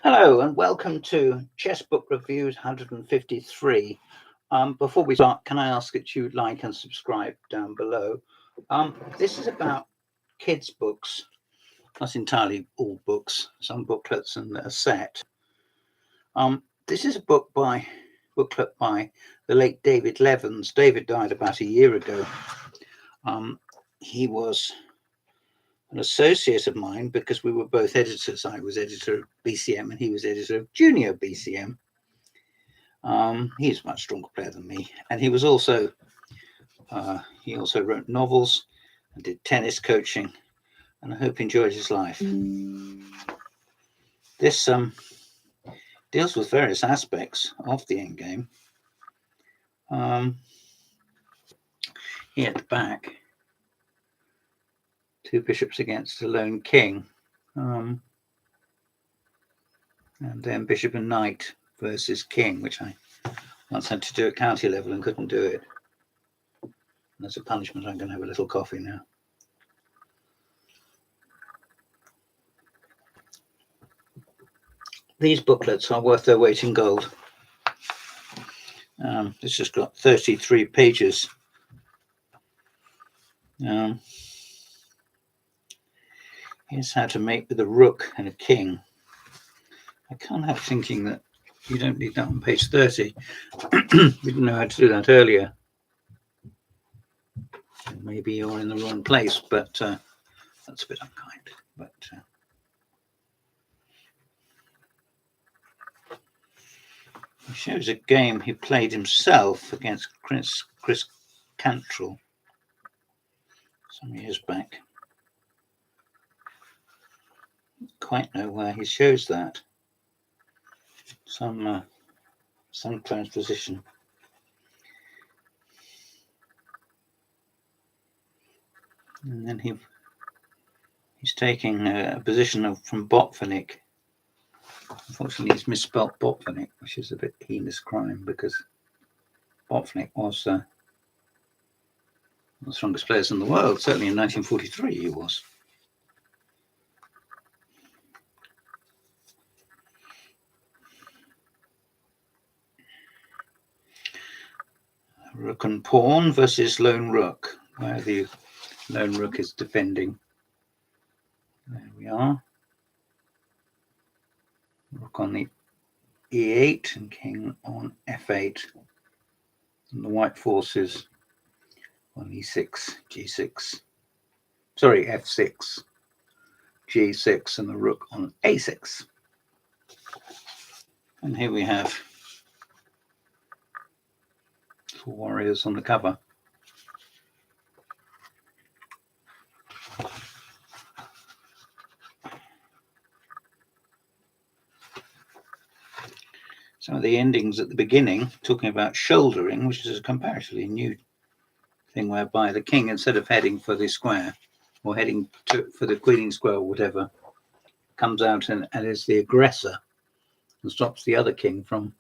Hello and welcome to Chess Book Reviews 153. Before we start, can I ask that you like and subscribe down below? This is about kids' books, not entirely all books, some booklets and a set. This is a booklet by the late David Levens. David died about a year ago. He was an associate of mine because we were both editors. I was editor of BCM and he was editor of Junior BCM. He's a much stronger player than me, and he also wrote novels and did tennis coaching, and I hope he enjoyed his life. This deals with various aspects of the endgame. Here at the back, two bishops against a lone king, and then bishop and knight versus king, which I once had to do at county level and couldn't do it. And as a punishment, I'm going to have a little coffee now. These booklets are worth their weight in gold. This has got 33 pages. Here's how to mate with a rook and a king. I can't help thinking that you don't need that on page 30. We didn't know how to do that earlier. Maybe you're in the wrong place, but that's a bit unkind. But he shows a game he played himself against Chris Cantrell some years back. I don't quite know where he shows that. Some transposition. And then he's taking a position from Botvinnik. Unfortunately, he's misspelt Botvinnik, which is a bit heinous crime because Botvinnik was one of the strongest players in the world. Certainly in 1943 he was. Rook and pawn versus lone rook, where the lone rook is defending. There we are. Rook on the e8 and king on f8. And the white forces on e6, g6. Sorry, f6, g6, and the rook on a6. And here we have 4 warriors on the cover. Some of the endings at the beginning, talking about shouldering, which is a comparatively new thing whereby the king, instead of heading for the square or heading for the queening square or whatever, comes out and is the aggressor and stops the other king from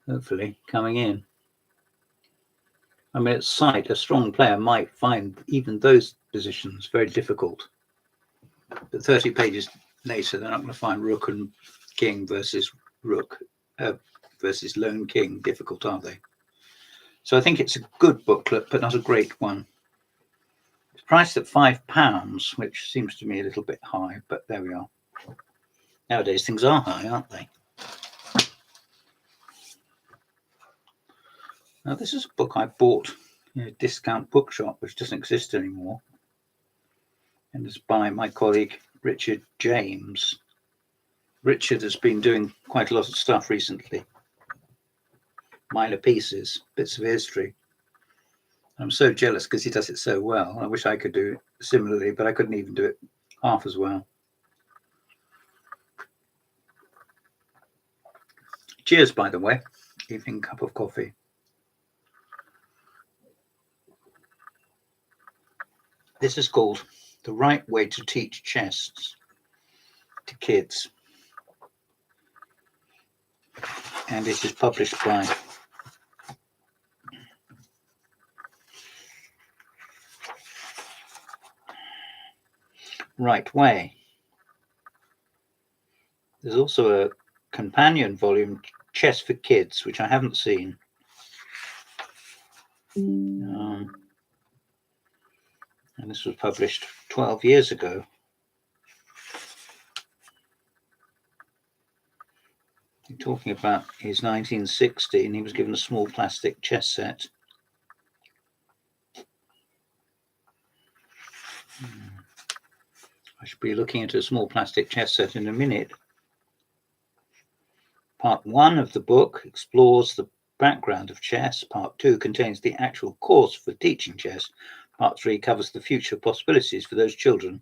hopefully coming in. I mean, at sight, a strong player might find even those positions very difficult. But 30 pages later, they're not going to find rook and king versus rook versus lone king difficult, are they? So I think it's a good booklet, but not a great one. It's priced at £5, which seems to me a little bit high, but there we are. Nowadays things are high, aren't they? Now this is a book I bought in a discount bookshop, which doesn't exist anymore. And it's by my colleague Richard James. Richard has been doing quite a lot of stuff recently. Minor pieces, bits of history. I'm so jealous because he does it so well. I wish I could do it similarly, but I couldn't even do it half as well. Cheers, by the way. Evening cup of coffee. This is called The Right Way to Teach Chess to Kids. And it is published by Right Way. There's also a companion volume, Chess for Kids, which I haven't seen. And this was published 12 years ago. You're talking about his 1960, and he was given a small plastic chess set. I should be looking at a small plastic chess set in a minute. Part 1 of the book explores the background of chess. Part 2 contains the actual course for teaching chess. Part 3 covers the future possibilities for those children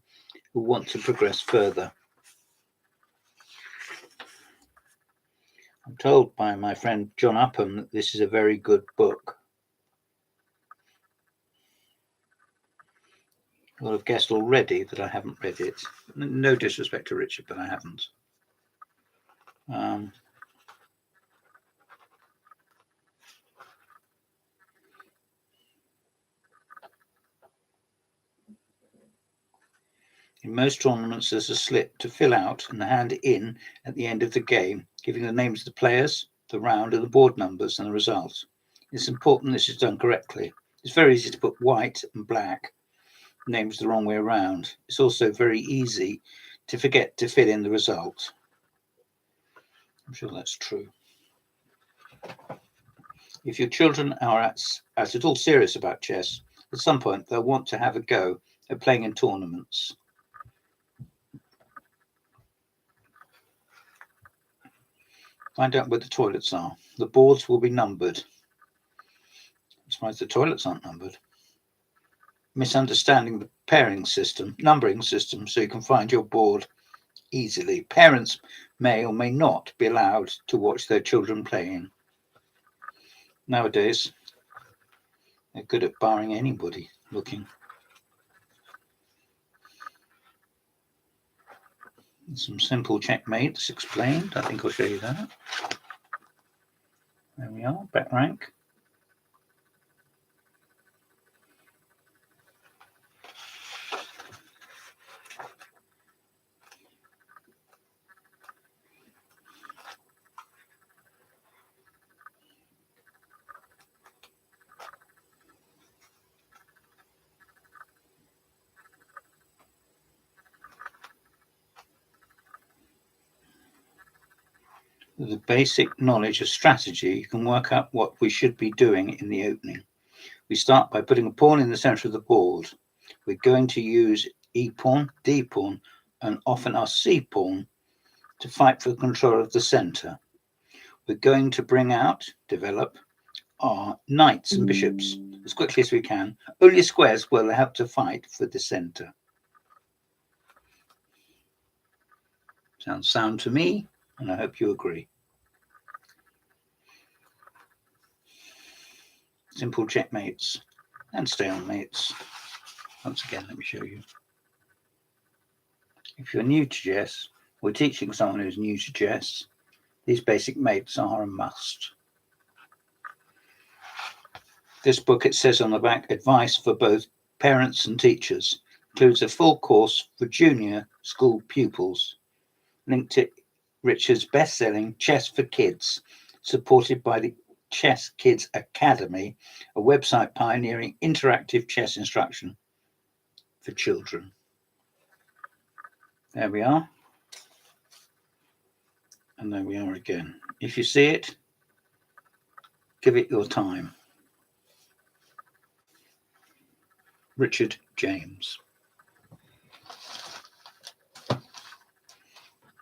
who want to progress further. I'm told by my friend John Upham that this is a very good book. I would have guessed already that I haven't read it. No disrespect to Richard, but I haven't. In most tournaments, there's a slip to fill out and hand in at the end of the game, giving the names of the players, the round, and the board numbers and the results. It's important this is done correctly. It's very easy to put white and black names the wrong way around. It's also very easy to forget to fill in the result. I'm sure that's true. If your children are at all serious about chess, at some point they'll want to have a go at playing in tournaments. Find out where the toilets are. The boards will be numbered. I'm surprised the toilets aren't numbered. Misunderstanding the numbering system, so you can find your board easily. Parents may or may not be allowed to watch their children playing. Nowadays, they're good at barring anybody looking. Some simple checkmates explained. I think I'll show you that. There we are, back rank. With the basic knowledge of strategy, you can work out what we should be doing in the opening. We start by putting a pawn in the center of the board. We're going to use e-pawn, d-pawn, and often our c-pawn to fight for control of the center. We're going to develop our knights and bishops as quickly as we can. Only squares will have to fight for the center. Sounds sound to me, and I hope you agree. Simple checkmates and stalemates. Once again, let me show you. If you're new to chess, or teaching someone who's new to chess, these basic mates are a must. This book, it says on the back, advice for both parents and teachers. Includes a full course for junior school pupils. Linked to Richard's best-selling Chess for Kids, supported by the Chess Kids Academy, a website pioneering interactive chess instruction for children. There we are. And there we are again. If you see it, give it your time. Richard James.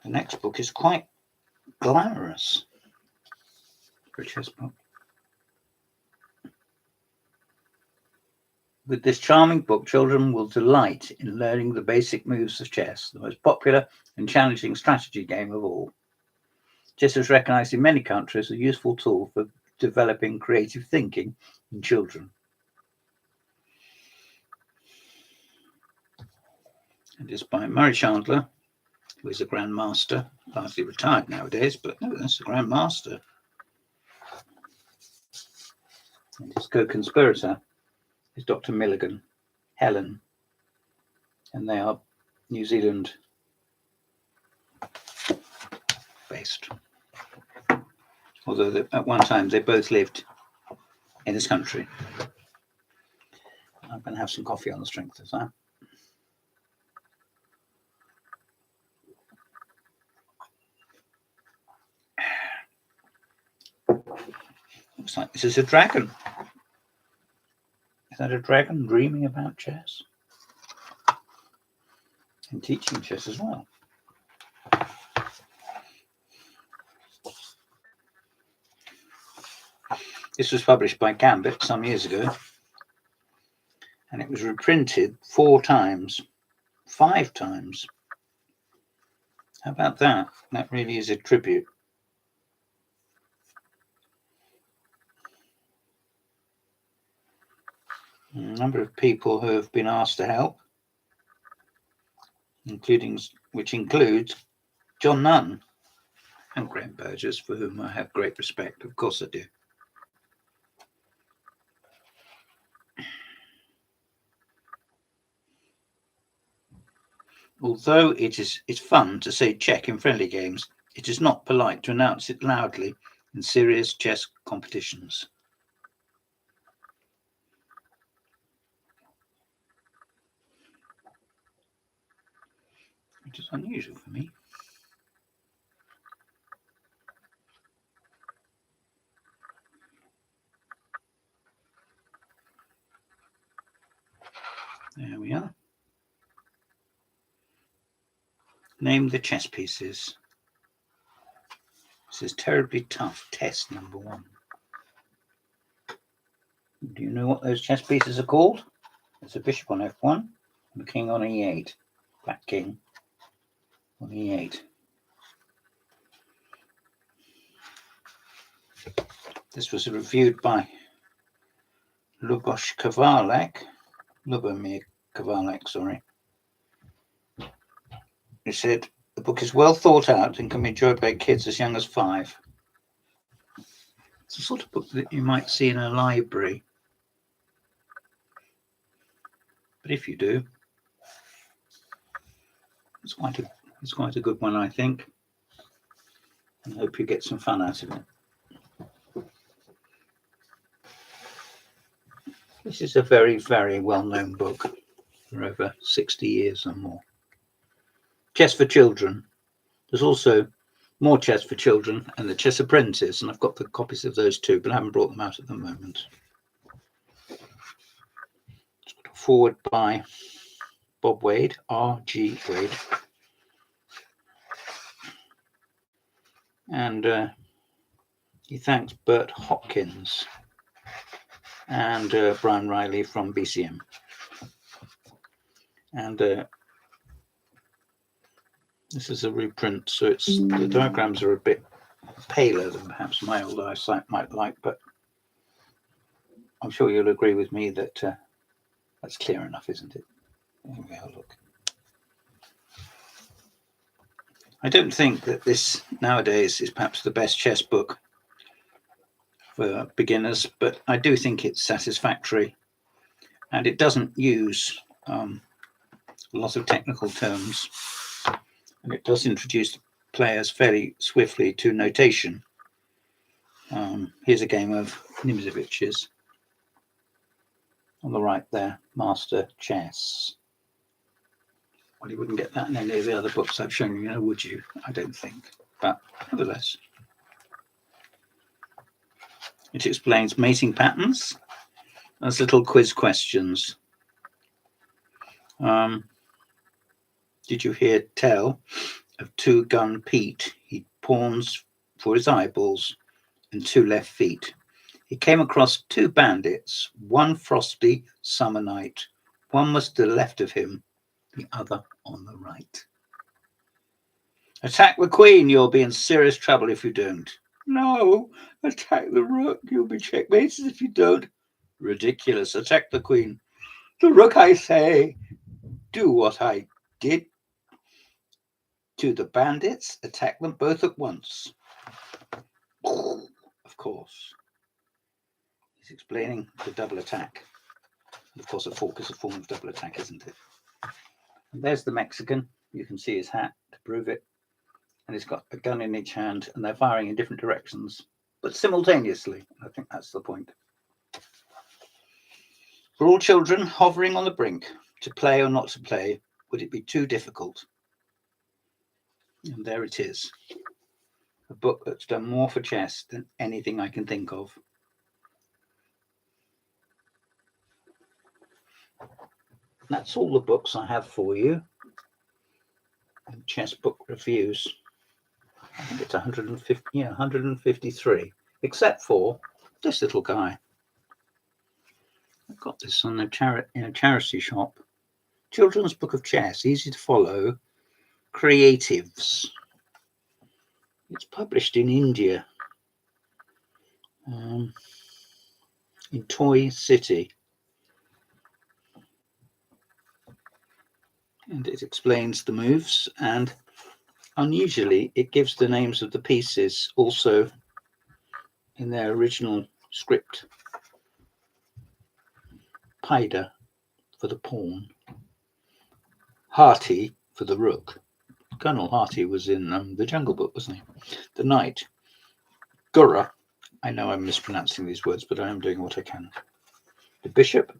The next book is quite glamorous. Richard's book. With this charming book, children will delight in learning the basic moves of chess, the most popular and challenging strategy game of all. Chess is recognized in many countries as a useful tool for developing creative thinking in children. It is by Murray Chandler, who is a grandmaster, largely retired nowadays, but no, that's a grandmaster. And his co-conspirator is Dr. Milligan, Helen, and they are New Zealand based. Although at one time they both lived in this country. I'm going to have some coffee on the strength of that. Looks like this is a dragon. Is that a dragon dreaming about chess? And teaching chess as well. This was published by Gambit some years ago, and it was reprinted 4 times, 5 times. How about that? That really is a tribute. A number of people who have been asked to help, which includes John Nunn and Graham Burgess, for whom I have great respect. Of course I do. Although it's fun to say check in friendly games, it is not polite to announce it loudly in serious chess competitions. Which is unusual for me. There we are. Name the chess pieces. This is terribly tough. Test number 1. Do you know what those chess pieces are called? It's a bishop on f1 and a king on e8. Black king on e8. This was reviewed by Lubomir Kovalek, sorry. He said, the book is well thought out and can be enjoyed by kids as young as 5. It's the sort of book that you might see in a library. But if you do, it's quite a good one, I think. And I hope you get some fun out of it. This is a very, very well-known book for over 60 years or more. Chess for Children. There's also More Chess for Children and The Chess Apprentice, and I've got the copies of those too, but I haven't brought them out at the moment. It's got a forward by Bob Wade, R.G. Wade. And he thanks Bert Hopkins and Brian Riley from BCM. And this is a reprint, so the diagrams are a bit paler than perhaps my old eyesight might like, but I'm sure you'll agree with me that that's clear enough, isn't it? There we go, look. I don't think that this nowadays is perhaps the best chess book for beginners, but I do think it's satisfactory, and it doesn't use a lot of technical terms, and it does introduce players fairly swiftly to notation. Here's a game of Nimzovich's on the right there, Master Chess. Well, you wouldn't get that in any of the other books I've shown you, would you? I don't think, but nevertheless. It explains mating patterns as little quiz questions. Did you hear tell of Two-Gun Pete? He pawns for his eyeballs and 2 left feet. He came across 2 bandits, one frosty summer night. One was to the left of him, the other on the right. Attack the queen, you'll be in serious trouble if you don't. No, attack the rook, you'll be checkmated if you don't. Ridiculous, attack the queen. The rook, I say. Do what I did to the bandits, attack them both at once. Of course. He's explaining the double attack. And of course, a fork is a form of double attack, isn't it? And there's the Mexican. You can see his hat to prove it. and he's got a gun in each hand, and they're firing in different directions, but simultaneously. I think that's the point. For all children hovering on the brink, to play or not to play, would it be too difficult? And there it is, a book that's done more for chess than anything I can think of. That's all the books I have for you. Chess book reviews. I think it's 150, 153, except for this little guy. I got this on in a charity shop. Children's Book of Chess, easy to follow. Creatives. It's published in India, in Toy City, and it explains the moves, and unusually it gives the names of the pieces also in their original script. Paida for the pawn, Harty for the rook. Colonel Harty was in the Jungle Book, wasn't he? The knight, Gurra. I know I'm mispronouncing these words, but I am doing what I can. The bishop,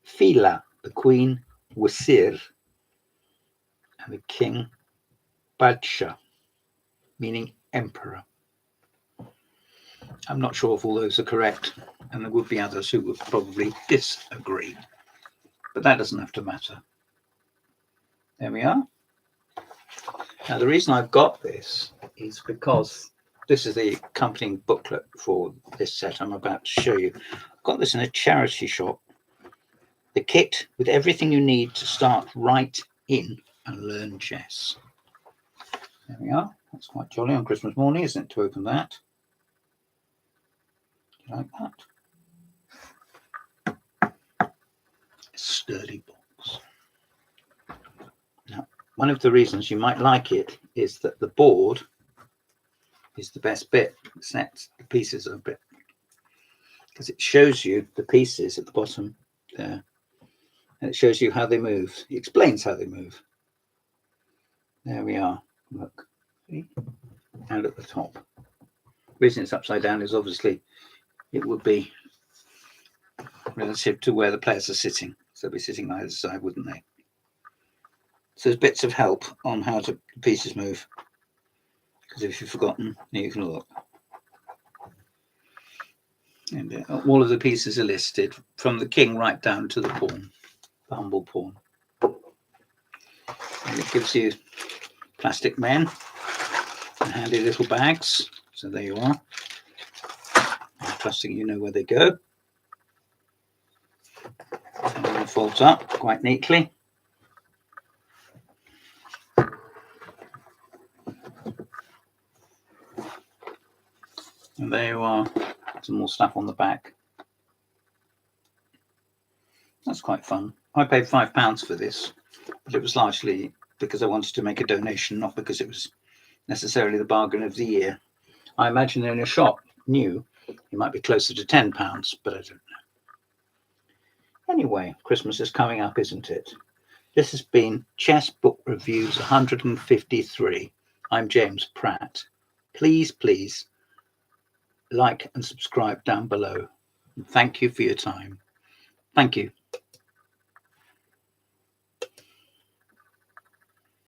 Fila, the queen, Wasir, and the king, Badsha, meaning emperor. I'm not sure if all those are correct, and there would be others who would probably disagree, but that doesn't have to matter. There we are. Now, the reason I've got this is because this is the accompanying booklet for this set I'm about to show you. I've got this in a charity shop. The kit with everything you need to start right in and learn chess. There we are. That's quite jolly on Christmas morning, isn't it, to open that? Do you like that? A sturdy box. Now, one of the reasons you might like it is that the board is the best bit. It sets the pieces a bit, because it shows you the pieces at the bottom there, and it shows you how they move. It explains how they move. There we are. Look, see? And at the top. The reason it's upside down is obviously it would be relative to where the players are sitting. So they'd be sitting either side, wouldn't they? So there's bits of help on how the pieces move. Because if you've forgotten, you can look. And all of the pieces are listed from the king right down to the pawn, the humble pawn. And it gives you plastic men and handy little bags. So there you are. I'm trusting you know where they go. And it folds up quite neatly. And there you are. Some more stuff on the back. That's quite fun. I paid £5 for this, but it was largely because I wanted to make a donation, not because it was necessarily the bargain of the year. I imagine in a shop new, it might be closer to £10, but I don't know. Anyway, Christmas is coming up, isn't it? This has been Chess Book Reviews 153. I'm James Pratt. Please like and subscribe down below. And thank you for your time. Thank you.